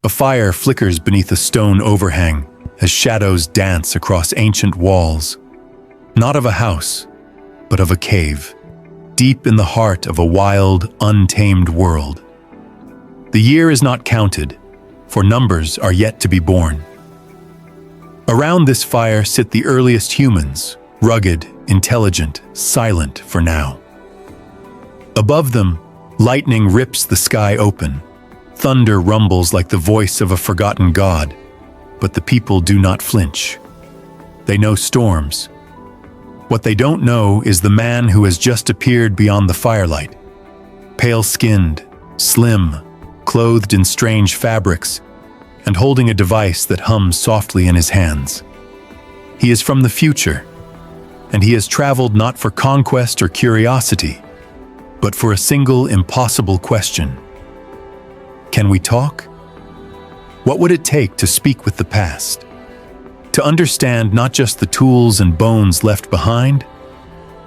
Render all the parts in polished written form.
A fire flickers beneath a stone overhang as shadows dance across ancient walls, not of a house, but of a cave, deep in the heart of a wild, untamed world. The year is not counted, for numbers are yet to be born. Around this fire sit the earliest humans, rugged, intelligent, silent for now. Above them, lightning rips the sky open. Thunder rumbles like the voice of a forgotten god, but the people do not flinch. They know storms. What they don't know is the man who has just appeared beyond the firelight. Pale-skinned, slim, clothed in strange fabrics, and holding a device that hums softly in his hands. He is from the future, and he has traveled not for conquest or curiosity, but for a single impossible question. Can we talk? What would it take to speak with the past? To understand not just the tools and bones left behind,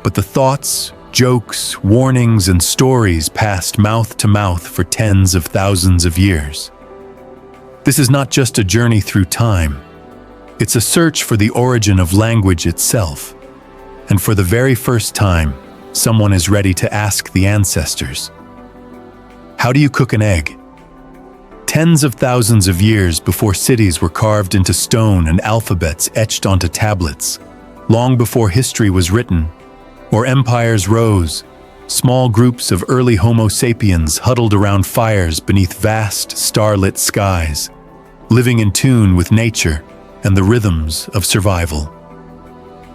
but the thoughts, jokes, warnings, and stories passed mouth to mouth for tens of thousands of years. This is not just a journey through time. It's a search for the origin of language itself. And for the very first time, someone is ready to ask the ancestors, how do you cook an egg? Tens of thousands of years before cities were carved into stone and alphabets etched onto tablets, long before history was written, or empires rose, small groups of early Homo sapiens huddled around fires beneath vast, starlit skies, living in tune with nature and the rhythms of survival.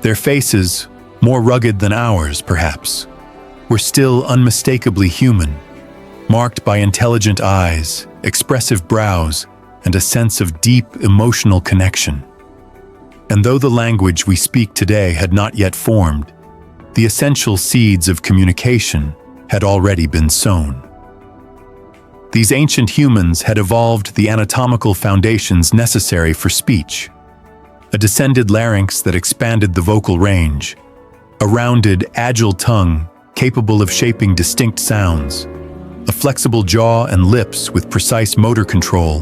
Their faces, more rugged than ours, perhaps, were still unmistakably human, marked by intelligent eyes, expressive brows, and a sense of deep emotional connection. And though the language we speak today had not yet formed, the essential seeds of communication had already been sown. These ancient humans had evolved the anatomical foundations necessary for speech: a descended larynx that expanded the vocal range, a rounded, agile tongue capable of shaping distinct sounds, a flexible jaw and lips with precise motor control,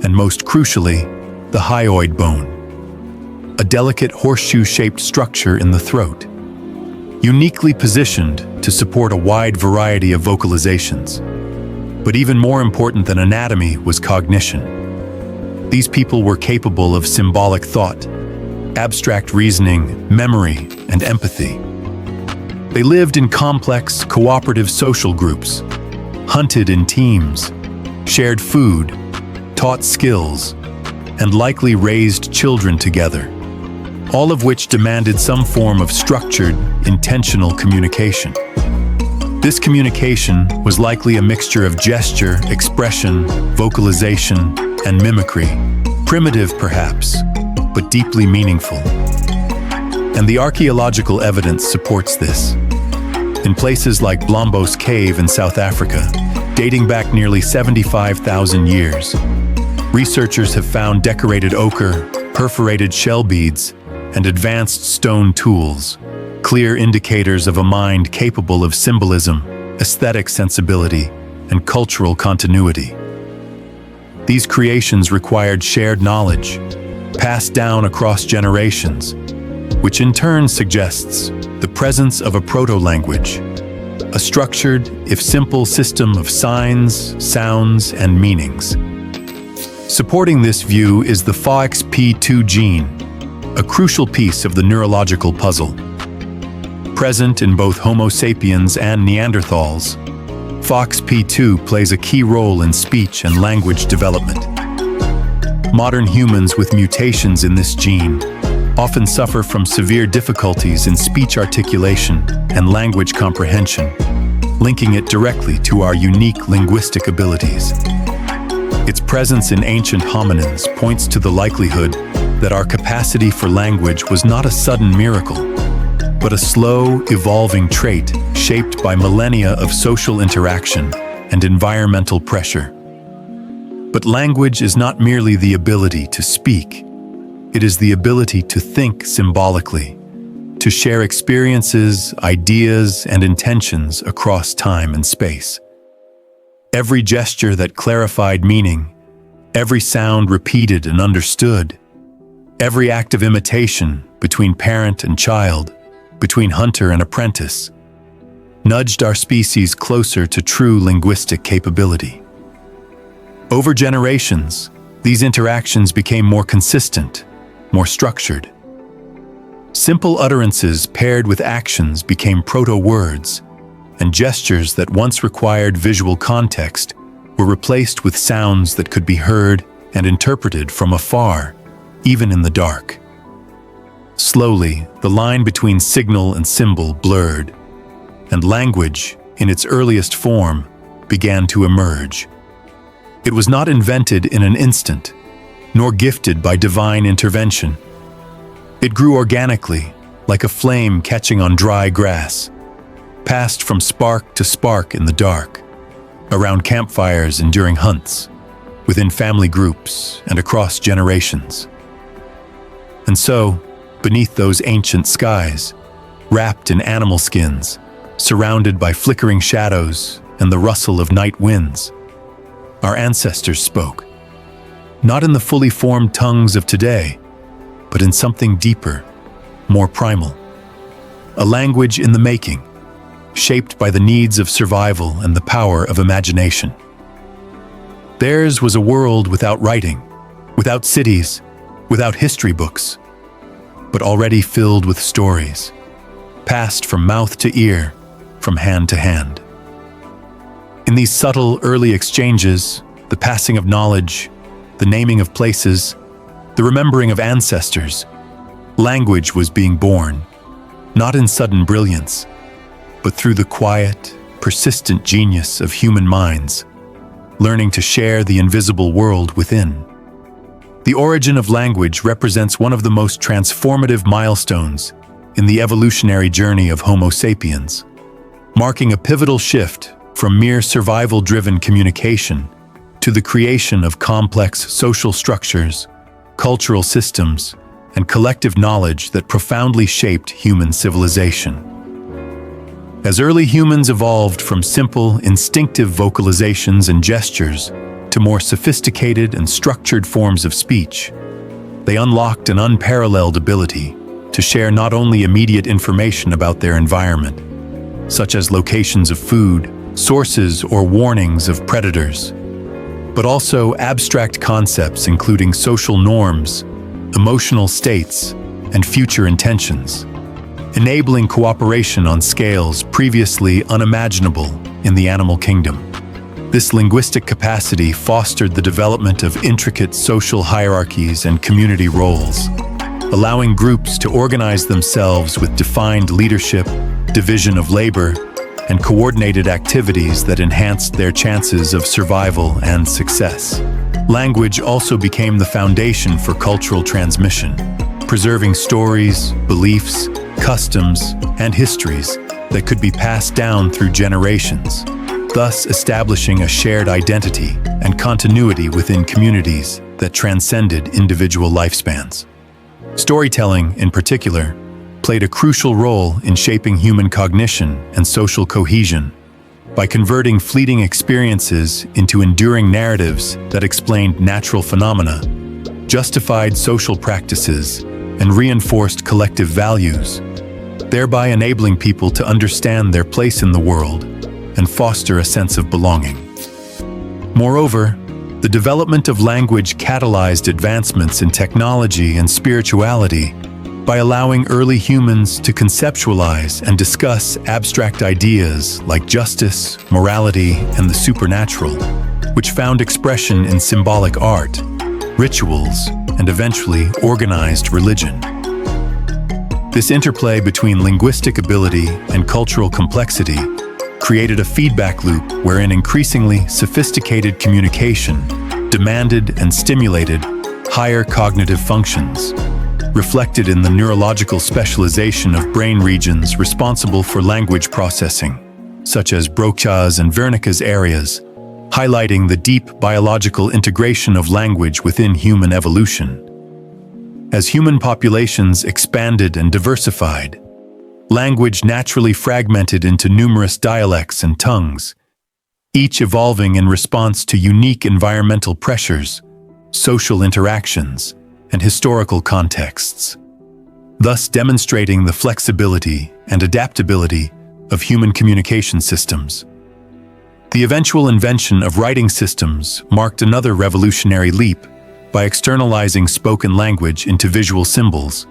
and most crucially, the hyoid bone, a delicate horseshoe-shaped structure in the throat, uniquely positioned to support a wide variety of vocalizations. But even more important than anatomy was cognition. These people were capable of symbolic thought, abstract reasoning, memory, and empathy. They lived in complex, cooperative social groups, hunted in teams, shared food, taught skills, and likely raised children together, all of which demanded some form of structured, intentional communication. This communication was likely a mixture of gesture, expression, vocalization, and mimicry, primitive perhaps, but deeply meaningful. And the archaeological evidence supports this. In places like Blombos Cave in South Africa, dating back nearly 75,000 years, researchers have found decorated ochre, perforated shell beads, and advanced stone tools, clear indicators of a mind capable of symbolism, aesthetic sensibility, and cultural continuity. These creations required shared knowledge, passed down across generations, which in turn suggests the presence of a proto-language, a structured, if simple, system of signs, sounds, and meanings. Supporting this view is the FOXP2 gene, a crucial piece of the neurological puzzle. Present in both Homo sapiens and Neanderthals, FOXP2 plays a key role in speech and language development. Modern humans with mutations in this gene often suffer from severe difficulties in speech articulation and language comprehension, linking it directly to our unique linguistic abilities. Its presence in ancient hominins points to the likelihood that our capacity for language was not a sudden miracle, but a slow, evolving trait shaped by millennia of social interaction and environmental pressure. But language is not merely the ability to speak. It is the ability to think symbolically, to share experiences, ideas, and intentions across time and space. Every gesture that clarified meaning, every sound repeated and understood, every act of imitation between parent and child, between hunter and apprentice, nudged our species closer to true linguistic capability. Over generations, these interactions became more consistent, more structured. Simple utterances paired with actions became proto-words, and gestures that once required visual context were replaced with sounds that could be heard and interpreted from afar, even in the dark. Slowly, the line between signal and symbol blurred, and language, in its earliest form, began to emerge. It was not invented in an instant, nor gifted by divine intervention. It grew organically, like a flame catching on dry grass, passed from spark to spark in the dark, around campfires and during hunts, within family groups and across generations. And so, beneath those ancient skies, wrapped in animal skins, surrounded by flickering shadows and the rustle of night winds, our ancestors spoke, not in the fully formed tongues of today, but in something deeper, more primal. A language in the making, shaped by the needs of survival and the power of imagination. Theirs was a world without writing, without cities, without history books, but already filled with stories, passed from mouth to ear, from hand to hand. In these subtle early exchanges, the passing of knowledge, the naming of places, the remembering of ancestors, language was being born, not in sudden brilliance, but through the quiet, persistent genius of human minds, learning to share the invisible world within. The origin of language represents one of the most transformative milestones in the evolutionary journey of Homo sapiens, marking a pivotal shift from mere survival-driven communication to the creation of complex social structures, cultural systems, and collective knowledge that profoundly shaped human civilization. As early humans evolved from simple, instinctive vocalizations and gestures to more sophisticated and structured forms of speech, they unlocked an unparalleled ability to share not only immediate information about their environment, such as locations of food, sources, or warnings of predators, but also abstract concepts including social norms, emotional states, and future intentions, enabling cooperation on scales previously unimaginable in the animal kingdom. This linguistic capacity fostered the development of intricate social hierarchies and community roles, allowing groups to organize themselves with defined leadership, division of labor, and coordinated activities that enhanced their chances of survival and success. Language also became the foundation for cultural transmission, preserving stories, beliefs, customs, and histories that could be passed down through generations, thus establishing a shared identity and continuity within communities that transcended individual lifespans. Storytelling, in particular, played a crucial role in shaping human cognition and social cohesion by converting fleeting experiences into enduring narratives that explained natural phenomena, justified social practices, and reinforced collective values, thereby enabling people to understand their place in the world and foster a sense of belonging. Moreover, the development of language catalyzed advancements in technology and spirituality by allowing early humans to conceptualize and discuss abstract ideas like justice, morality, and the supernatural, which found expression in symbolic art, rituals, and eventually organized religion. This interplay between linguistic ability and cultural complexity created a feedback loop wherein increasingly sophisticated communication demanded and stimulated higher cognitive functions, reflected in the neurological specialization of brain regions responsible for language processing, such as Broca's and Wernicke's areas, highlighting the deep biological integration of language within human evolution. As human populations expanded and diversified, language naturally fragmented into numerous dialects and tongues, each evolving in response to unique environmental pressures, social interactions, and historical contexts, thus demonstrating the flexibility and adaptability of human communication systems. The eventual invention of writing systems marked another revolutionary leap by externalizing spoken language into visual symbols,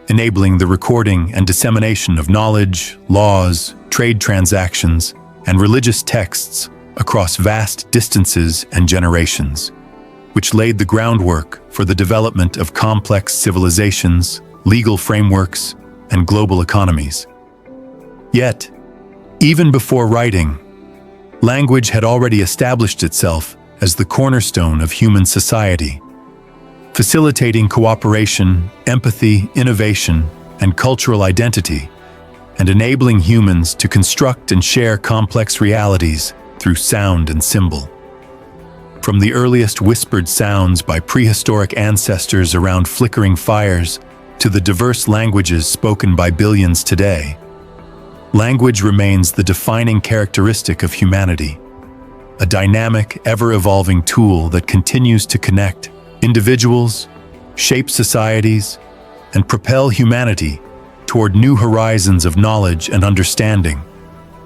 enabling the recording and dissemination of knowledge, laws, trade transactions, and religious texts across vast distances and generations, which laid the groundwork for the development of complex civilizations, legal frameworks, and global economies. Yet, even before writing, language had already established itself as the cornerstone of human society, facilitating cooperation, empathy, innovation, and cultural identity, and enabling humans to construct and share complex realities through sound and symbol. From the earliest whispered sounds by prehistoric ancestors around flickering fires to the diverse languages spoken by billions today, language remains the defining characteristic of humanity, a dynamic, ever-evolving tool that continues to connect individuals, shape societies, and propel humanity toward new horizons of knowledge and understanding,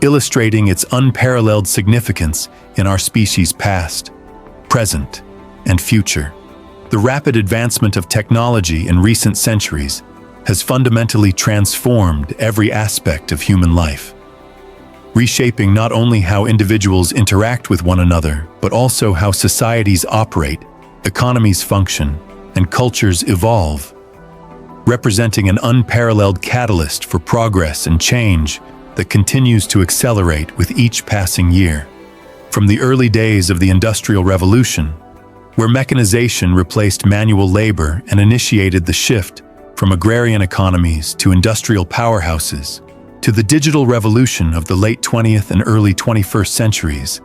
illustrating its unparalleled significance in our species' past, present, and future. The rapid advancement of technology in recent centuries has fundamentally transformed every aspect of human life, reshaping not only how individuals interact with one another, but also how societies operate, economies function, and cultures evolve, representing an unparalleled catalyst for progress and change that continues to accelerate with each passing year. From the early days of the Industrial Revolution, where mechanization replaced manual labor and initiated the shift from agrarian economies to industrial powerhouses, to the digital revolution of the late 20th and early 21st centuries,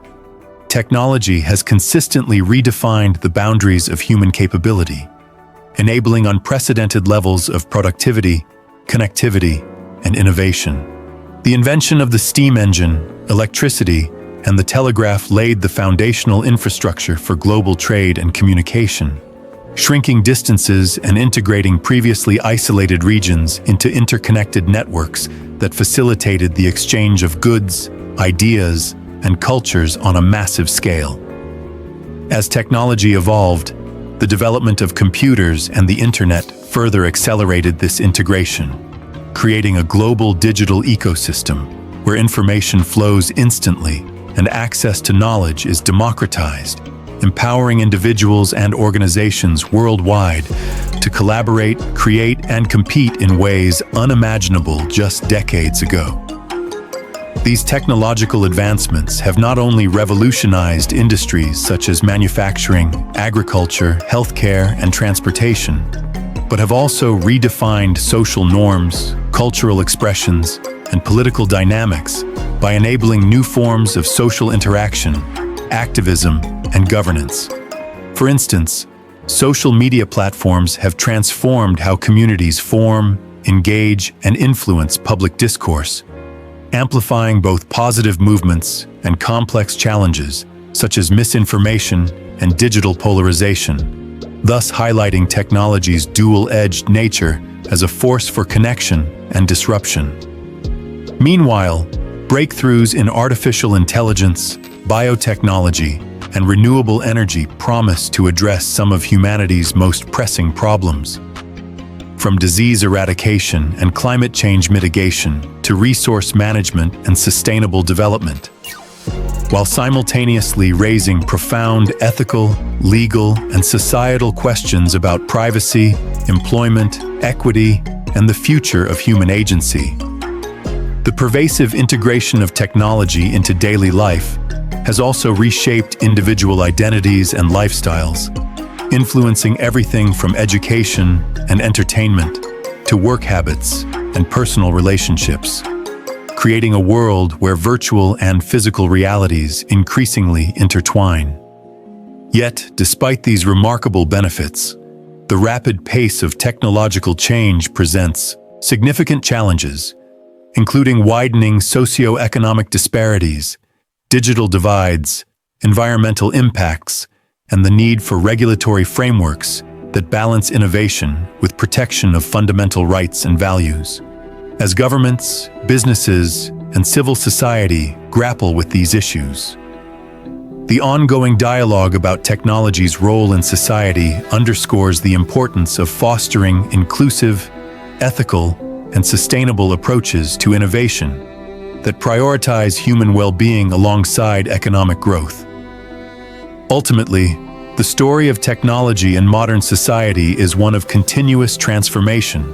technology has consistently redefined the boundaries of human capability, enabling unprecedented levels of productivity, connectivity, and innovation. The invention of the steam engine, electricity, and the telegraph laid the foundational infrastructure for global trade and communication, shrinking distances and integrating previously isolated regions into interconnected networks that facilitated the exchange of goods, ideas, and cultures on a massive scale. As technology evolved, the development of computers and the internet further accelerated this integration, creating a global digital ecosystem where information flows instantly and access to knowledge is democratized, empowering individuals and organizations worldwide to collaborate, create, and compete in ways unimaginable just decades ago. These technological advancements have not only revolutionized industries such as manufacturing, agriculture, healthcare, and transportation, but have also redefined social norms, cultural expressions, and political dynamics by enabling new forms of social interaction, activism, and governance. For instance, social media platforms have transformed how communities form, engage, and influence public discourse, amplifying both positive movements and complex challenges such as misinformation and digital polarization, thus highlighting technology's dual-edged nature as a force for connection and disruption. Meanwhile, breakthroughs in artificial intelligence, biotechnology, and renewable energy promise to address some of humanity's most pressing problems. From disease eradication and climate change mitigation to resource management and sustainable development, while simultaneously raising profound ethical, legal, and societal questions about privacy, employment, equity, and the future of human agency. The pervasive integration of technology into daily life has also reshaped individual identities and lifestyles, influencing everything from education and entertainment to work habits and personal relationships, creating a world where virtual and physical realities increasingly intertwine. Yet, despite these remarkable benefits, the rapid pace of technological change presents significant challenges, including widening socio-economic disparities, digital divides, environmental impacts, and the need for regulatory frameworks that balance innovation with protection of fundamental rights and values. As governments, businesses, and civil society grapple with these issues, the ongoing dialogue about technology's role in society underscores the importance of fostering inclusive, ethical, and sustainable approaches to innovation that prioritize human well-being alongside economic growth. Ultimately, the story of technology in modern society is one of continuous transformation,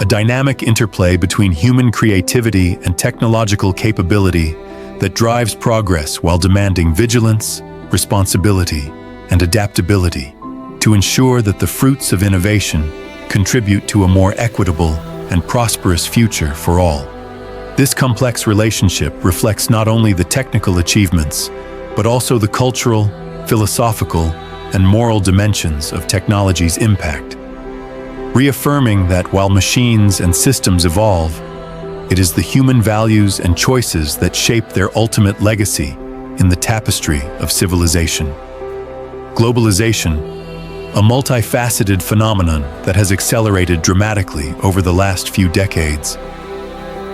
a dynamic interplay between human creativity and technological capability that drives progress while demanding vigilance, responsibility, and adaptability to ensure that the fruits of innovation contribute to a more equitable and prosperous future for all. This complex relationship reflects not only the technical achievements, but also the cultural, philosophical, and moral dimensions of technology's impact, reaffirming that while machines and systems evolve, it is the human values and choices that shape their ultimate legacy in the tapestry of civilization. Globalization, a multifaceted phenomenon that has accelerated dramatically over the last few decades,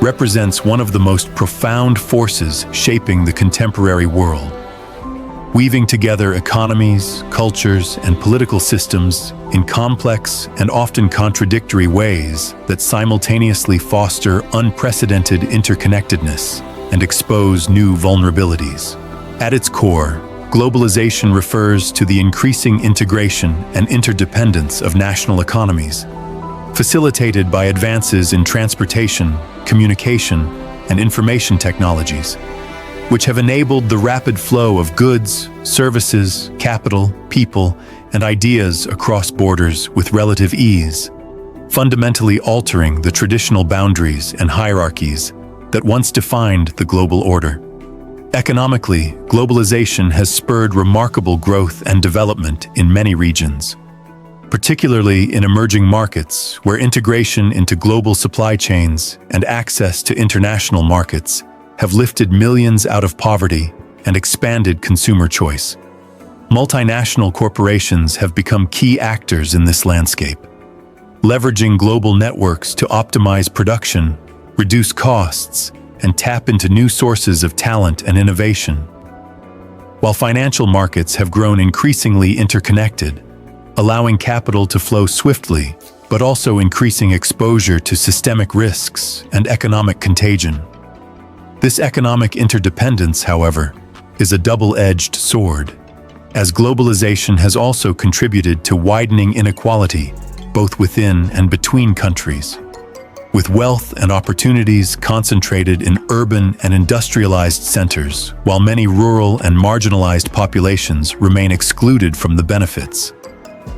represents one of the most profound forces shaping the contemporary world, weaving together economies, cultures, and political systems in complex and often contradictory ways that simultaneously foster unprecedented interconnectedness and expose new vulnerabilities. At its core, globalization refers to the increasing integration and interdependence of national economies, facilitated by advances in transportation, communication, and information technologies, which have enabled the rapid flow of goods, services, capital, people, and ideas across borders with relative ease, fundamentally altering the traditional boundaries and hierarchies that once defined the global order. Economically, globalization has spurred remarkable growth and development in many regions, particularly in emerging markets where integration into global supply chains and access to international markets have lifted millions out of poverty and expanded consumer choice. Multinational corporations have become key actors in this landscape, leveraging global networks to optimize production, reduce costs, and tap into new sources of talent and innovation. While financial markets have grown increasingly interconnected, allowing capital to flow swiftly, but also increasing exposure to systemic risks and economic contagion. This economic interdependence, however, is a double-edged sword, as globalization has also contributed to widening inequality both within and between countries, with wealth and opportunities concentrated in urban and industrialized centers, while many rural and marginalized populations remain excluded from the benefits,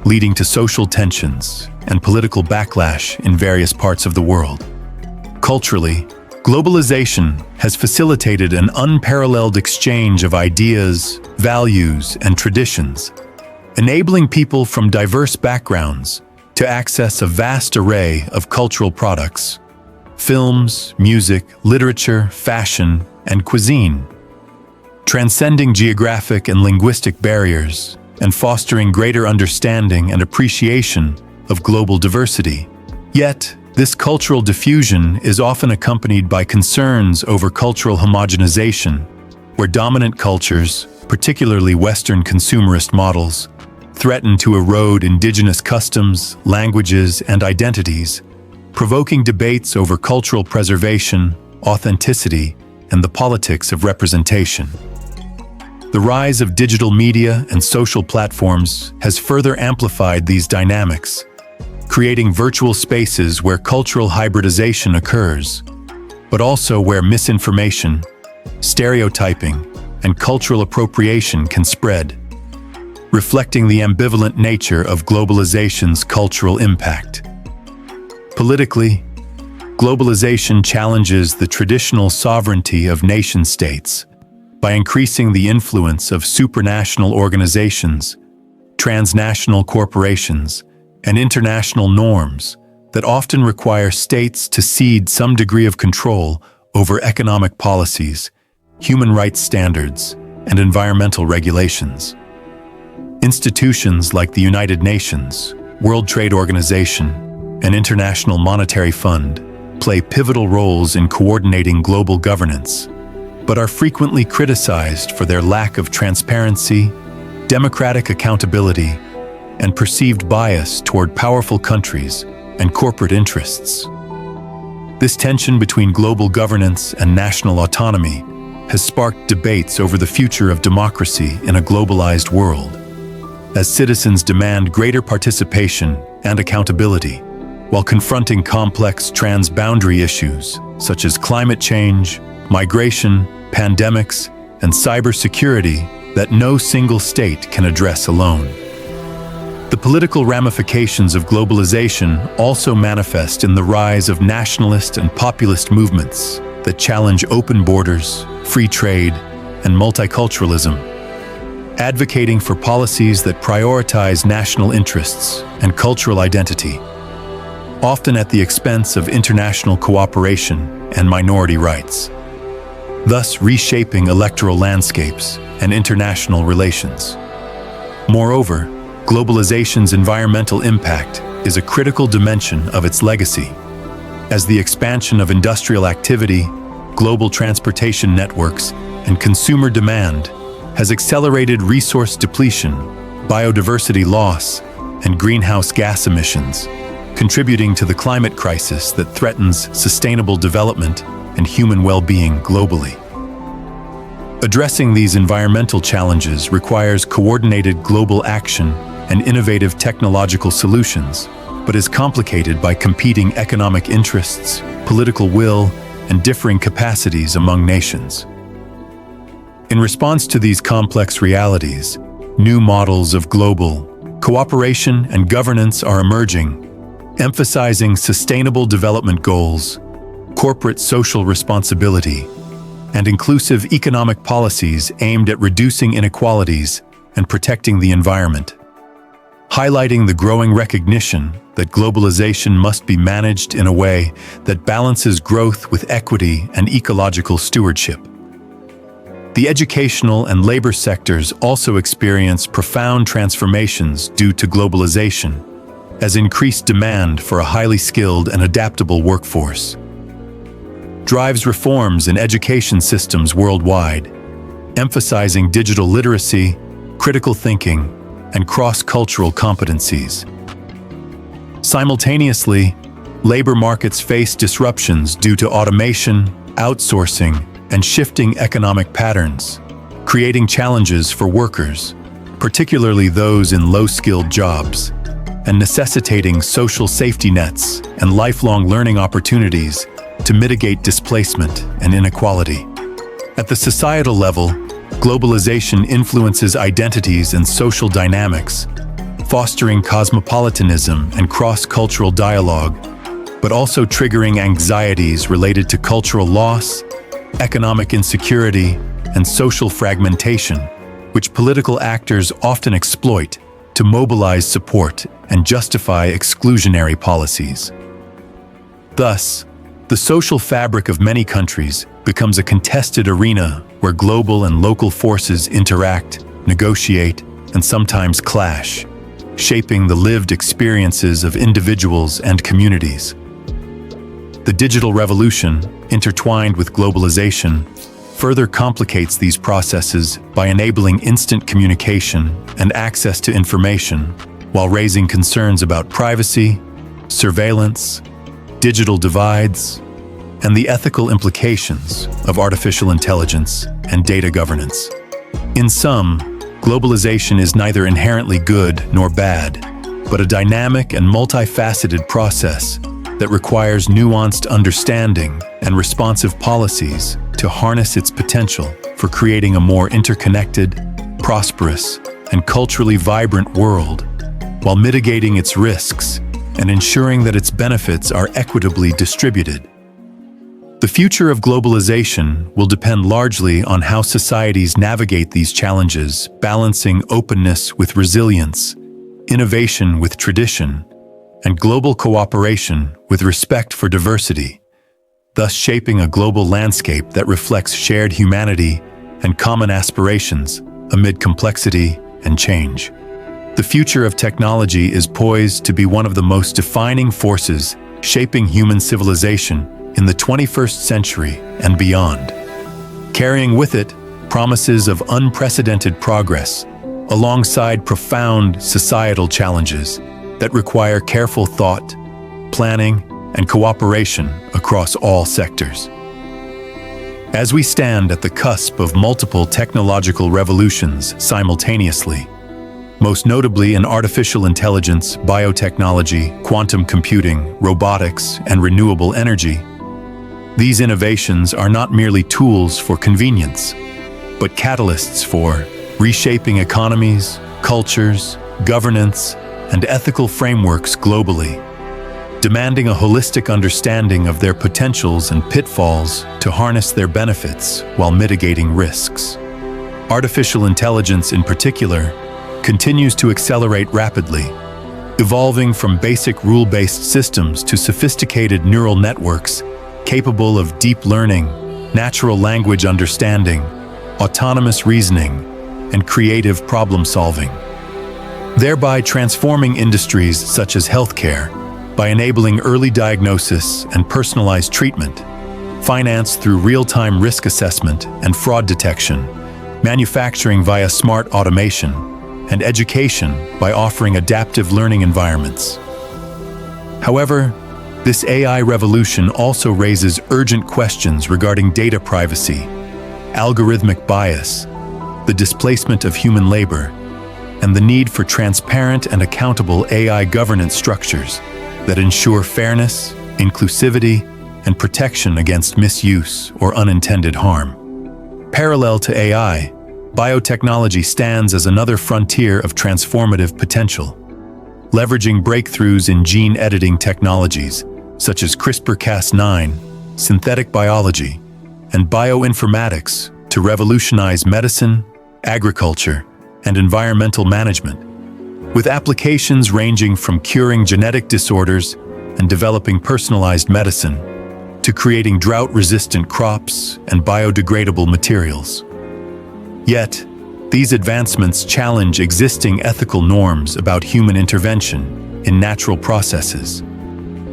leading to social tensions and political backlash in various parts of the world. Culturally, globalization has facilitated an unparalleled exchange of ideas, values, and traditions, enabling people from diverse backgrounds to access a vast array of cultural products, films, music, literature, fashion, and cuisine, transcending geographic and linguistic barriers and fostering greater understanding and appreciation of global diversity. Yet, this cultural diffusion is often accompanied by concerns over cultural homogenization, where dominant cultures, particularly Western consumerist models, threaten to erode indigenous customs, languages, and identities, provoking debates over cultural preservation, authenticity, and the politics of representation. The rise of digital media and social platforms has further amplified these dynamics, creating virtual spaces where cultural hybridization occurs, but also where misinformation, stereotyping, and cultural appropriation can spread, reflecting the ambivalent nature of globalization's cultural impact. Politically, globalization challenges the traditional sovereignty of nation-states by increasing the influence of supranational organizations, transnational corporations, and international norms that often require states to cede some degree of control over economic policies, human rights standards, and environmental regulations. Institutions like the United Nations, World Trade Organization, and International Monetary Fund play pivotal roles in coordinating global governance, but are frequently criticized for their lack of transparency, democratic accountability, and perceived bias toward powerful countries and corporate interests. This tension between global governance and national autonomy has sparked debates over the future of democracy in a globalized world, as citizens demand greater participation and accountability, while confronting complex transboundary issues such as climate change, migration, pandemics, and cybersecurity that no single state can address alone. The political ramifications of globalization also manifest in the rise of nationalist and populist movements that challenge open borders, free trade, and multiculturalism, advocating for policies that prioritize national interests and cultural identity, often at the expense of international cooperation and minority rights, thus reshaping electoral landscapes and international relations. Moreover, globalization's environmental impact is a critical dimension of its legacy, as the expansion of industrial activity, global transportation networks, and consumer demand has accelerated resource depletion, biodiversity loss, and greenhouse gas emissions, contributing to the climate crisis that threatens sustainable development and human well-being globally. Addressing these environmental challenges requires coordinated global action and innovative technological solutions, but is complicated by competing economic interests, political will, and differing capacities among nations. In response to these complex realities, new models of global cooperation and governance are emerging, emphasizing sustainable development goals, corporate social responsibility, and inclusive economic policies aimed at reducing inequalities and protecting the environment, highlighting the growing recognition that globalization must be managed in a way that balances growth with equity and ecological stewardship. The educational and labor sectors also experience profound transformations due to globalization, as increased demand for a highly skilled and adaptable workforce drives reforms in education systems worldwide, emphasizing digital literacy, critical thinking, and cross-cultural competencies. Simultaneously, labor markets face disruptions due to automation, outsourcing, and shifting economic patterns, creating challenges for workers, particularly those in low-skilled jobs, and necessitating social safety nets and lifelong learning opportunities to mitigate displacement and inequality. At the societal level, globalization influences identities and social dynamics, fostering cosmopolitanism and cross-cultural dialogue, but also triggering anxieties related to cultural loss, economic insecurity, and social fragmentation, which political actors often exploit to mobilize support and justify exclusionary policies. Thus, the social fabric of many countries becomes a contested arena where global and local forces interact, negotiate, and sometimes clash, shaping the lived experiences of individuals and communities. The digital revolution, intertwined with globalization, further complicates these processes by enabling instant communication and access to information, while raising concerns about privacy, surveillance, digital divides, and the ethical implications of artificial intelligence and data governance. In sum, globalization is neither inherently good nor bad, but a dynamic and multifaceted process that requires nuanced understanding and responsive policies to harness its potential for creating a more interconnected, prosperous, and culturally vibrant world, while mitigating its risks and ensuring that its benefits are equitably distributed. The future of globalization will depend largely on how societies navigate these challenges, balancing openness with resilience, innovation with tradition, and global cooperation with respect for diversity, thus shaping a global landscape that reflects shared humanity and common aspirations amid complexity and change. The future of technology is poised to be one of the most defining forces shaping human civilization in the 21st century and beyond. Carrying with it promises of unprecedented progress, alongside profound societal challenges that require careful thought, planning, and cooperation across all sectors. As we stand at the cusp of multiple technological revolutions simultaneously, most notably in artificial intelligence, biotechnology, quantum computing, robotics, and renewable energy, these innovations are not merely tools for convenience, but catalysts for reshaping economies, cultures, governance, and ethical frameworks globally, demanding a holistic understanding of their potentials and pitfalls to harness their benefits while mitigating risks. Artificial intelligence, in particular, continues to accelerate rapidly, evolving from basic rule-based systems to sophisticated neural networks capable of deep learning, natural language understanding, autonomous reasoning, and creative problem-solving, thereby transforming industries such as healthcare by enabling early diagnosis and personalized treatment, finance through real-time risk assessment and fraud detection, manufacturing via smart automation, and education by offering adaptive learning environments. However, this AI revolution also raises urgent questions regarding data privacy, algorithmic bias, the displacement of human labor, and the need for transparent and accountable AI governance structures that ensure fairness, inclusivity, and protection against misuse or unintended harm. Parallel to AI, biotechnology stands as another frontier of transformative potential, leveraging breakthroughs in gene editing technologies such as CRISPR-Cas9, synthetic biology, and bioinformatics to revolutionize medicine, agriculture, and environmental management, with applications ranging from curing genetic disorders and developing personalized medicine to creating drought-resistant crops and biodegradable materials. Yet, these advancements challenge existing ethical norms about human intervention in natural processes,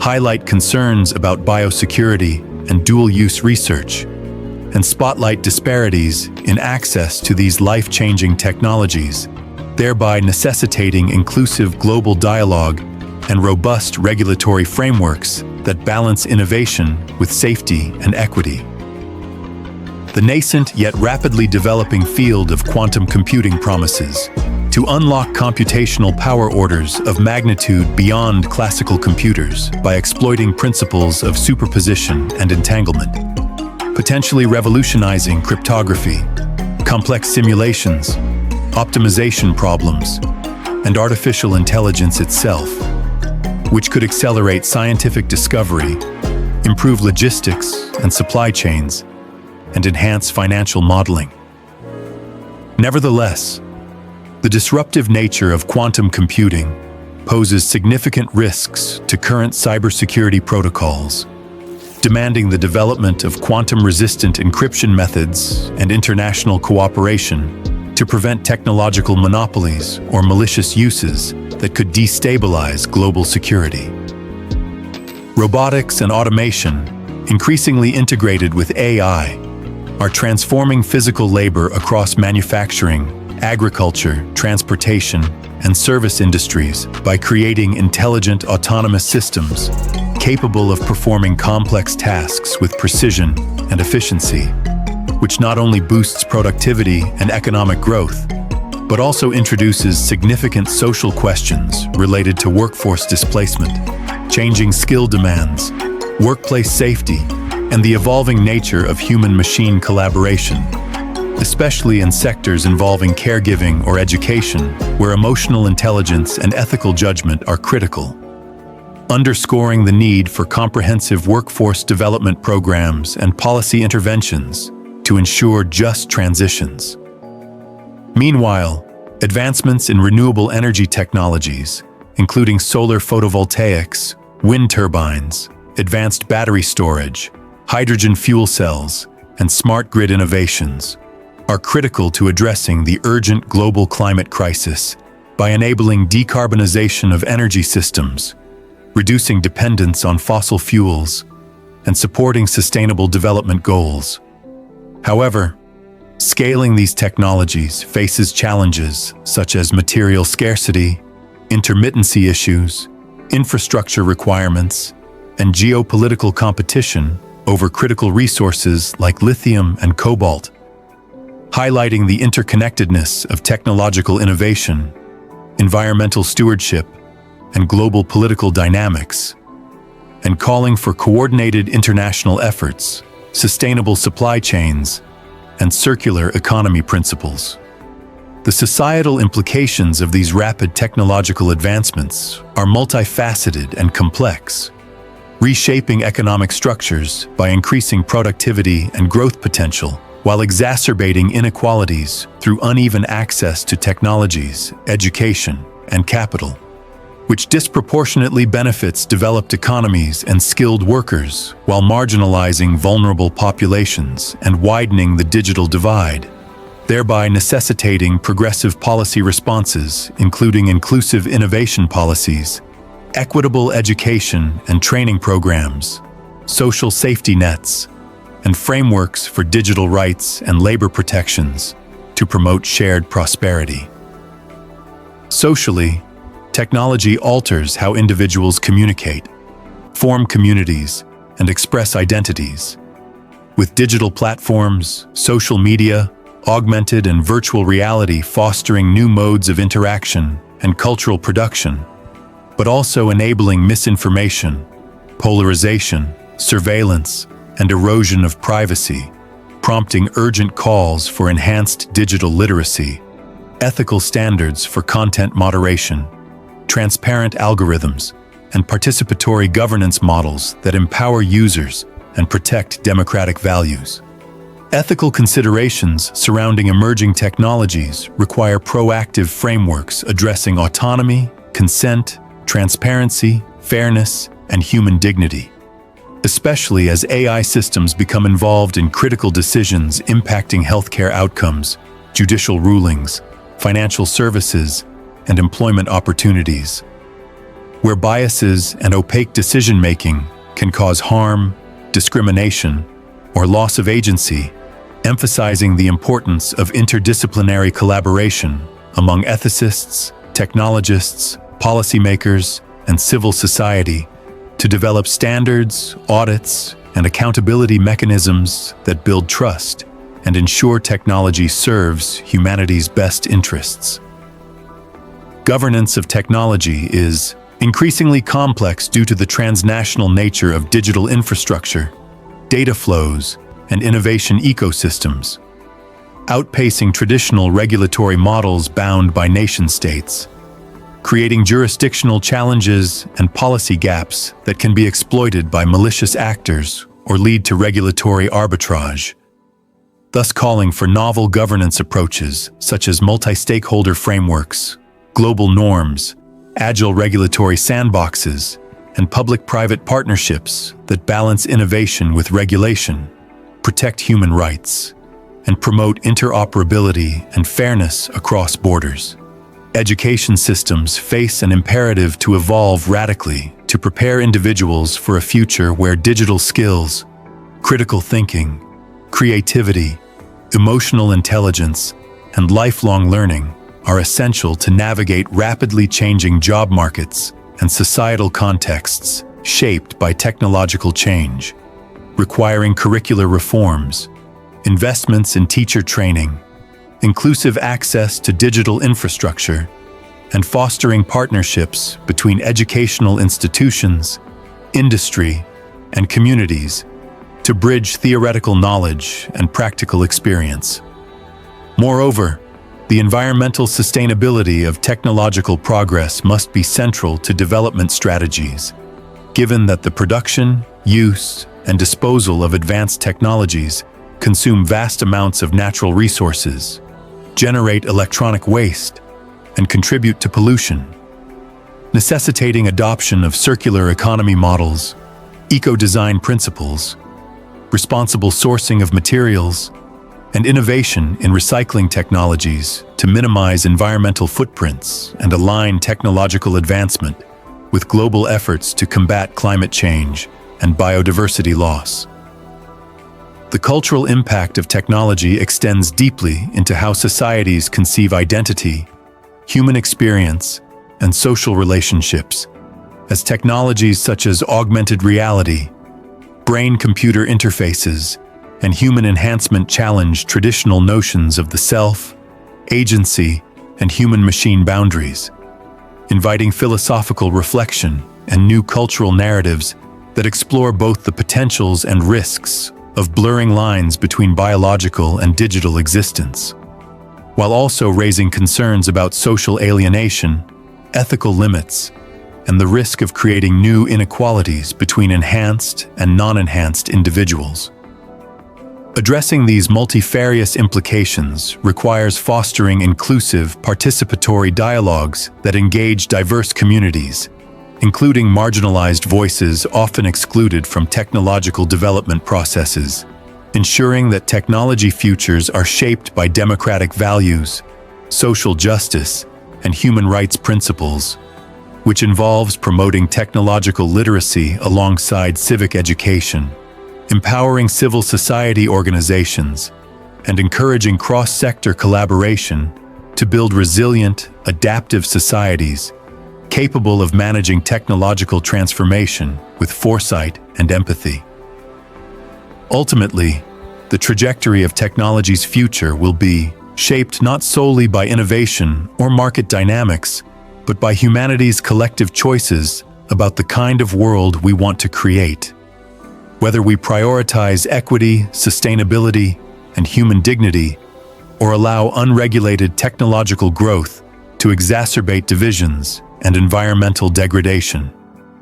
highlight concerns about biosecurity and dual-use research, and spotlight disparities in access to these life-changing technologies, thereby necessitating inclusive global dialogue and robust regulatory frameworks that balance innovation with safety and equity. The nascent yet rapidly developing field of quantum computing promises to unlock computational power orders of magnitude beyond classical computers by exploiting principles of superposition and entanglement, potentially revolutionizing cryptography, complex simulations, optimization problems, and artificial intelligence itself, which could accelerate scientific discovery, improve logistics and supply chains, and enhance financial modeling. Nevertheless, the disruptive nature of quantum computing poses significant risks to current cybersecurity protocols, demanding the development of quantum-resistant encryption methods and international cooperation to prevent technological monopolies or malicious uses that could destabilize global security. Robotics and automation, increasingly integrated with AI, are transforming physical labor across manufacturing, agriculture, transportation, and service industries by creating intelligent autonomous systems capable of performing complex tasks with precision and efficiency, which not only boosts productivity and economic growth, but also introduces significant social questions related to workforce displacement, changing skill demands, workplace safety, and the evolving nature of human-machine collaboration, especially in sectors involving caregiving or education, where emotional intelligence and ethical judgment are critical, underscoring the need for comprehensive workforce development programs and policy interventions to ensure just transitions. Meanwhile, advancements in renewable energy technologies, including solar photovoltaics, wind turbines, advanced battery storage, hydrogen fuel cells, and smart grid innovations, are critical to addressing the urgent global climate crisis by enabling decarbonization of energy systems, reducing dependence on fossil fuels, and supporting sustainable development goals. However, scaling these technologies faces challenges such as material scarcity, intermittency issues, infrastructure requirements, and geopolitical competition over critical resources like lithium and cobalt, highlighting the interconnectedness of technological innovation, environmental stewardship, and global political dynamics, and calling for coordinated international efforts, sustainable supply chains, and circular economy principles. The societal implications of these rapid technological advancements are multifaceted and complex, reshaping economic structures by increasing productivity and growth potential, while exacerbating inequalities through uneven access to technologies, education, and capital, which disproportionately benefits developed economies and skilled workers while marginalizing vulnerable populations and widening the digital divide, thereby necessitating progressive policy responses, including inclusive innovation policies, equitable education and training programs, social safety nets, and frameworks for digital rights and labor protections to promote shared prosperity. Socially, technology alters how individuals communicate, form communities, and express identities. With digital platforms, social media, augmented and virtual reality fostering new modes of interaction and cultural production, but also enabling misinformation, polarization, surveillance, and erosion of privacy, prompting urgent calls for enhanced digital literacy, ethical standards for content moderation, transparent algorithms, and participatory governance models that empower users and protect democratic values. Ethical considerations surrounding emerging technologies require proactive frameworks addressing autonomy, consent, transparency, fairness, and human dignity, especially as AI systems become involved in critical decisions impacting healthcare outcomes, judicial rulings, financial services, and employment opportunities, where biases and opaque decision-making can cause harm, discrimination, or loss of agency, emphasizing the importance of interdisciplinary collaboration among ethicists, technologists, policymakers, and civil society to develop standards, audits, and accountability mechanisms that build trust and ensure technology serves humanity's best interests. Governance of technology is increasingly complex due to the transnational nature of digital infrastructure, data flows, and innovation ecosystems, outpacing traditional regulatory models bound by nation-states, creating jurisdictional challenges and policy gaps that can be exploited by malicious actors or lead to regulatory arbitrage, thus calling for novel governance approaches such as multi-stakeholder frameworks, global norms, agile regulatory sandboxes, and public-private partnerships that balance innovation with regulation, protect human rights, and promote interoperability and fairness across borders. Education systems face an imperative to evolve radically to prepare individuals for a future where digital skills, critical thinking, creativity, emotional intelligence, and lifelong learning are essential to navigate rapidly changing job markets and societal contexts shaped by technological change, requiring curricular reforms, investments in teacher training, inclusive access to digital infrastructure, and fostering partnerships between educational institutions, industry, and communities to bridge theoretical knowledge and practical experience. Moreover, the environmental sustainability of technological progress must be central to development strategies, given that the production, use, and disposal of advanced technologies consume vast amounts of natural resources, generate electronic waste, and contribute to pollution, necessitating adoption of circular economy models, eco-design principles, responsible sourcing of materials, and innovation in recycling technologies to minimize environmental footprints and align technological advancement with global efforts to combat climate change and biodiversity loss. The cultural impact of technology extends deeply into how societies conceive identity, human experience, and social relationships, as technologies such as augmented reality, brain-computer interfaces, and human enhancement challenge traditional notions of the self, agency, and human-machine boundaries, inviting philosophical reflection and new cultural narratives that explore both the potentials and risks of blurring lines between biological and digital existence, while also raising concerns about social alienation, ethical limits, and the risk of creating new inequalities between enhanced and non-enhanced individuals. Addressing these multifarious implications requires fostering inclusive, participatory dialogues that engage diverse communities, including marginalized voices often excluded from technological development processes, ensuring that technology futures are shaped by democratic values, social justice, and human rights principles, which involves promoting technological literacy alongside civic education, empowering civil society organizations, and encouraging cross-sector collaboration to build resilient, adaptive societies capable of managing technological transformation with foresight and empathy. Ultimately, the trajectory of technology's future will be shaped not solely by innovation or market dynamics, but by humanity's collective choices about the kind of world we want to create. Whether we prioritize equity, sustainability, and human dignity, or allow unregulated technological growth to exacerbate divisions and environmental degradation.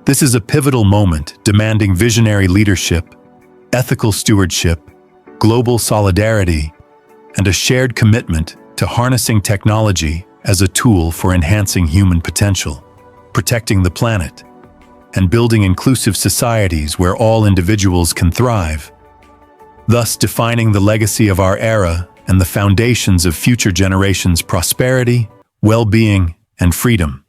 This is a pivotal moment demanding visionary leadership, ethical stewardship, global solidarity, and a shared commitment to harnessing technology as a tool for enhancing human potential, protecting the planet, and building inclusive societies where all individuals can thrive, thus defining the legacy of our era and the foundations of future generations' prosperity, well-being, and freedom.